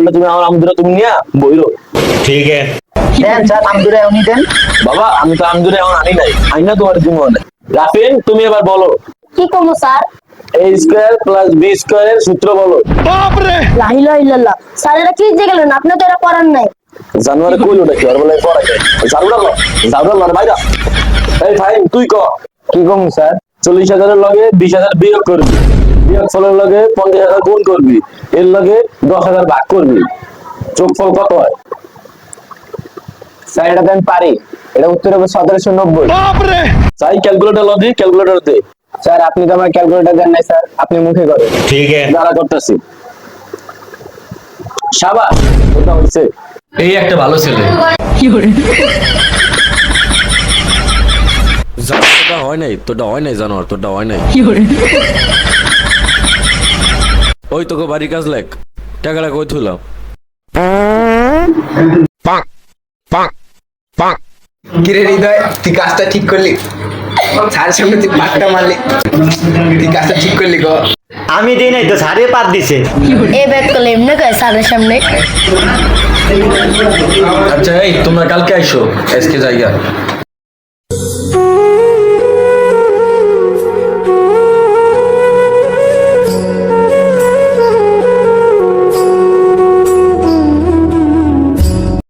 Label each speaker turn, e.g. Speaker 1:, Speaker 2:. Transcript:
Speaker 1: বললে তুমি আমার আমদুরা তুমি নিয়া বইরো।
Speaker 2: ठीक है।
Speaker 3: দেন স্যার আমদুরা উনি দেন।
Speaker 1: বাবা আমি তো আমদুরা এখন আনি নাই, আইনা তোমার জীবনে। রাফিন তুমি এবার বলো
Speaker 4: কি কমো sir?
Speaker 1: a square plus b স্কয়ারের সূত্র বলো।
Speaker 4: লা ইলাহা ইল্লাল্লাহ। স্যার এটা কি যে গেলেন, আপনি তো এটা পড়ান নাই।
Speaker 1: জানুয়ারি কইল নাকি আর বলে পড়াই যায়। জারুরা লড় ভাইরা। এই ভাই তুই ক
Speaker 3: কি কম স্যার?
Speaker 1: 40,000 এর লগে 20,000 বিয়োগ করবি, বিয়োগ ফলের লগে 50,000 গুণ করবি, এর লগে 10,000 ভাগ করবি, যোগফল কত হয়?
Speaker 3: স্যার এটা তো আমি পারি, এটা উত্তর হবে 1790।
Speaker 1: চাই ক্যালকুলেটর লদি, ক্যালকুলেটর দে।
Speaker 3: স্যার আপনি তো আমার ক্যালকুলেটর দেন নাই স্যার, আপনি মুখে করেন।
Speaker 2: ठीक है।
Speaker 1: দাঁড়া করতেছি। শাবাশ, ওটা হইছে।
Speaker 5: এই একটা ভালো ছেলে।
Speaker 6: তোটা হয় নাই, তোটা হয় নাই জানোয়ার, তোটা হয় নাই। ওই তোকে বাড়ির কাজ লেখ, টাকাটা কই থুলাম?
Speaker 7: কিরে হৃদয়, তুই কাজটা ঠিক করলি? স্যারের সামনে তুই পাটটা মারলি, তুই কাজটা ঠিক করলি গো?
Speaker 2: আমি দিই নাই তো, সারে পাত দিছে।
Speaker 4: এ ব্যাগ করলে এমনি কয় স্যারের সামনে।
Speaker 5: আচ্ছা এই তোমরা কালকে আইসো আজকে জায়গা।